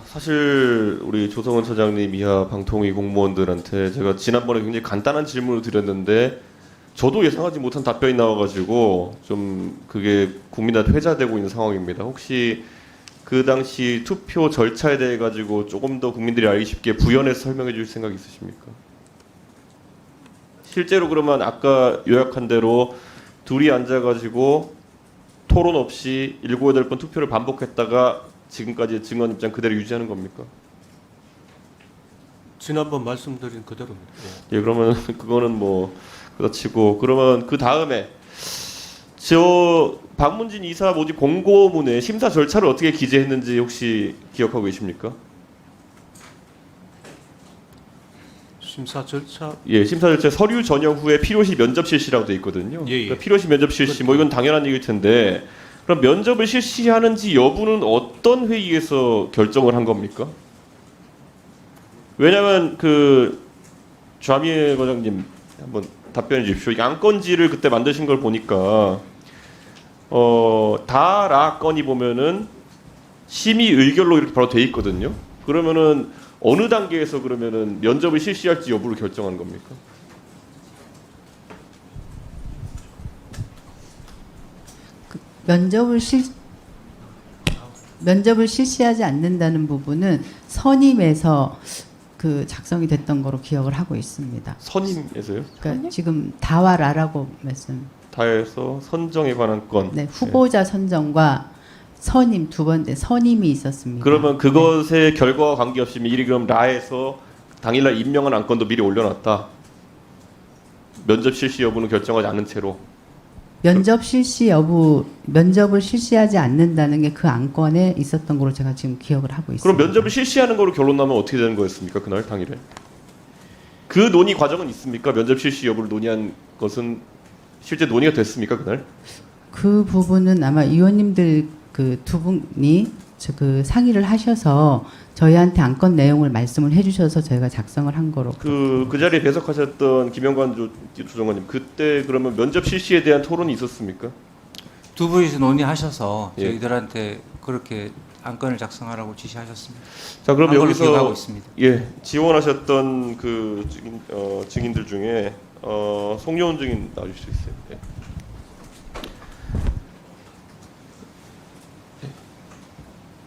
사실 우리 조성원 차장님 이하 방통위 공무원들한테 제가 지난번에 굉장히 간단한 질문을 드렸는데 저도 예상하지 못한 답변이 나와가지고 좀 그게 국민한테 회자되고 있는 상황입니다. 혹시 그 당시 투표 절차에 대해 가지고 조금 더 국민들이 알기 쉽게 부연해서 설명해 주실 생각 있으십니까? 실제로 그러면 아까 요약한 대로 둘이 앉아가지고 토론 없이 7, 8번 투표를 반복했다가 지금까지 증언 입장 그대로 유지하는 겁니까? 지난번 말씀드린 그대로입니다. 예. 예, 그러면 그거는 뭐 그렇치고 그러면 그 다음에 저 박문진 이사 모집 공고문에 심사 절차를 어떻게 기재했는지 혹시 기억하고 계십니까? 심사 절차. 예, 심사 절차 서류 전형 후에 필요시 면접 실시라고 돼 있거든요. 예, 예. 그러니까 필요시 면접 실시 뭐 이건 당연한 얘기일 텐데 그럼 면접을 실시하는지 여부는 어떤 회의에서 결정을 한 겁니까? 왜냐하면 그 좌미애 과장님 한번 답변해 주십시오. 양건지를 그때 만드신 걸 보니까 다라 건이 보면은 심의 의결로 이렇게 바로 돼 있거든요. 그러면은 어느 단계에서 그러면은 면접을 실시할지 여부를 결정한 겁니까? 면접을 실시하지 않는다는 부분은 선임에서 그 작성이 됐던 거로 기억을 하고 있습니다. 선임에서요? 그러니까 지금 다와 라라고 말씀. 다에서 선정에 관한 건. 네, 후보자 선정과 선임 두 번째 선임이 있었습니다. 그러면 그것의 결과와 관계없이 미리 그럼 라에서 당일날 임명한 안건도 미리 올려놨다. 면접 실시 여부는 결정하지 않은 채로. 면접을 실시하지 않는다는 게 그 안건에 있었던 걸로 제가 지금 기억을 하고 있습니다. 그럼 면접을 실시하는 거로 결론 나면 어떻게 되는 거였습니까? 그날 당일에. 그 논의 과정은 있습니까? 면접 실시 여부를 논의한 것은 실제 논의가 됐습니까? 그날? 그 부분은 아마 의원님들 그 두 분이 그 상의를 하셔서 저희한테 안건 내용을 말씀을 해주셔서 저희가 작성을 한 거로. 그 자리에 배석하셨던 김영관 조정관님 그때 그러면 면접 실시에 대한 토론이 있었습니까? 두 분이서 논의하셔서 예. 저희들한테 그렇게 안건을 작성하라고 지시하셨습니다. 자, 그럼 한 걸로 기억하고 여기서 있습니다. 예 지원하셨던 그 증인들 중에 송여운 증인 나와주실 수 있어요. 예.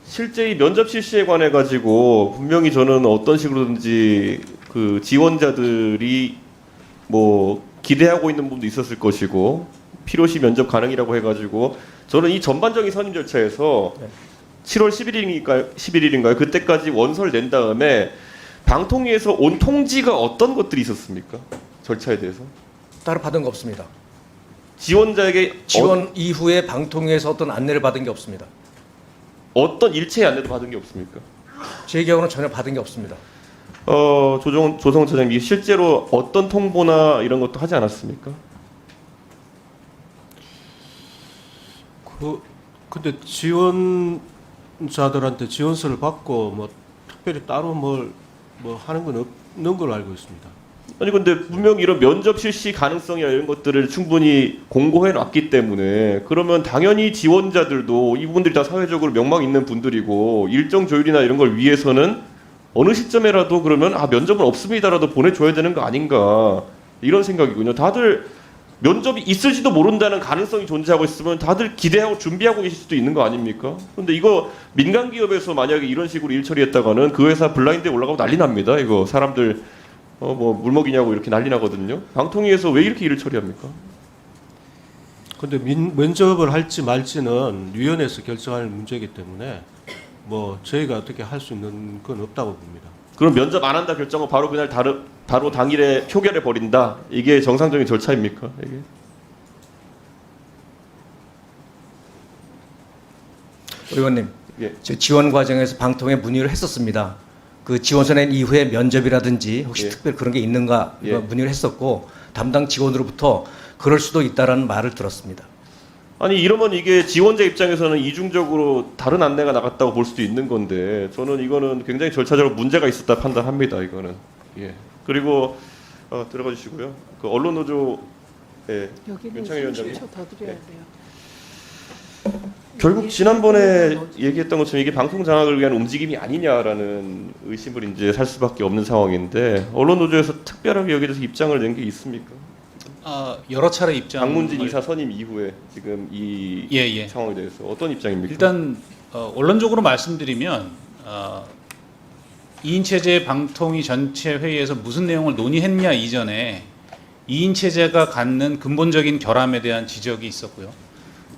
실제 이 면접 실시에 관해 가지고 분명히 저는 어떤 식으로든지 그 지원자들이 뭐 기대하고 있는 부분도 있었을 것이고 필요시 면접 가능이라고 해가지고 저는 이 전반적인 선임 절차에서 7월 11일인가요? 그때까지 원서를 낸 다음에 방통위에서 온 통지가 어떤 것들이 있었습니까? 절차에 대해서 따로 받은 거 없습니다. 지원자에게 지원 이후에 방통위에서 어떤 안내를 받은 게 없습니다. 어떤 일체의 안내도 받은 게 없습니까? 제 경우는 전혀 받은 게 없습니다. 조성원 차장님 실제로 어떤 통보나 이런 것도 하지 않았습니까? 근데 지원자들한테 지원서를 받고 뭐 특별히 따로 뭐 하는 건 없는 걸로 알고 있습니다. 아니 근데 분명히 이런 면접 실시 가능성이나 이런 것들을 충분히 공고해 놨기 때문에 그러면 당연히 지원자들도 이분들이 다 사회적으로 명망 있는 분들이고 일정 조율이나 이런 걸 위해서는 어느 시점에라도 그러면 면접은 없습니다라도 보내줘야 되는 거 아닌가 이런 생각이군요. 다들 면접이 있을지도 모른다는 가능성이 존재하고 있으면 다들 기대하고 준비하고 계실 수도 있는 거 아닙니까? 근데 이거 민간 기업에서 만약에 이런 식으로 일 처리했다가는 그 회사 블라인드에 올라가고 난리 납니다. 이거 사람들 뭐 물먹이냐고 이렇게 난리 나거든요. 방통위에서 왜 이렇게 일을 처리합니까? 근데 면접을 할지 말지는 위원회에서 결정할 문제이기 때문에 뭐 저희가 어떻게 할 수 있는 건 없다고 봅니다. 그럼 면접 안 한다 결정은 바로 그날 바로 당일에 표결해 버린다. 이게 정상적인 절차입니까? 이게? 의원님, 예. 저 지원 과정에서 방통위에 문의를 했었습니다. 그 지원서 낸 이후에 면접이라든지 혹시 예. 특별 그런 게 있는가 예. 문의를 했었고 담당 직원으로부터 그럴 수도 있다라는 말을 들었습니다. 아니 이러면 이게 지원자 입장에서는 이중적으로 다른 안내가 나갔다고 볼 수도 있는 건데 저는 이거는 굉장히 절차적으로 문제가 있었다 판단합니다. 이거는 예 그리고 들어가 주시고요. 그 언론노조 여기는 윤창일 위원장님. 30초 더 드려야 네. 돼요. 결국 지난번에 얘기했던 것처럼 이게 방송 장악을 위한 움직임이 아니냐라는 의심을 이제 살 수밖에 없는 상황인데 언론 노조에서 특별하게 여기에 대해서 입장을 낸 게 있습니까? 여러 차례 입장. 박문진 이사 선임 이후에 지금 이 예. 상황에 대해서 어떤 입장입니까? 일단 원론적으로 말씀드리면 2인 체제 방통위 전체 회의에서 무슨 내용을 논의했냐 이전에 2인 체제가 갖는 근본적인 결함에 대한 지적이 있었고요.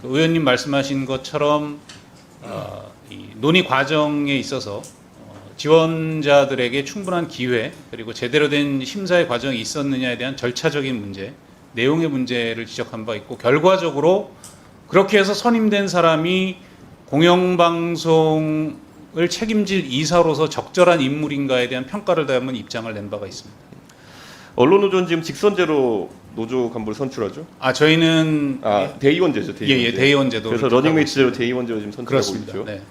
그 의원님 말씀하신 것처럼 이 논의 과정에 있어서 지원자들에게 충분한 기회 그리고 제대로 된 심사의 과정이 있었느냐에 대한 절차적인 문제, 내용의 문제를 지적한 바 있고 결과적으로 그렇게 해서 선임된 사람이 공영방송을 책임질 이사로서 적절한 인물인가에 대한 평가를 다하면 입장을 낸 바가 있습니다. 언론 노조는 지금 직선제로 노조 간부를 선출하죠? 저희는 대의원제죠. 대의원제. 예, 대의원 제도를 그래서 러닝메이트제로 대의원제로 지금 선출하고 그렇습니다. 있죠. 네.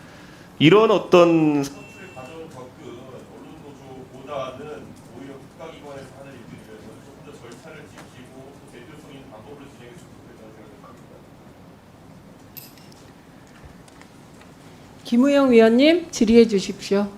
이런 어떤 선출 과정 겪은 언론 노조보다는 오히려 국가기관에서 하는 일들이 위해서 조금 더 절차를 지키고 제도성 있는 방법을 진행했으면 좋겠다는 생각이 듭니다. 김우영 위원님 질의해 주십시오.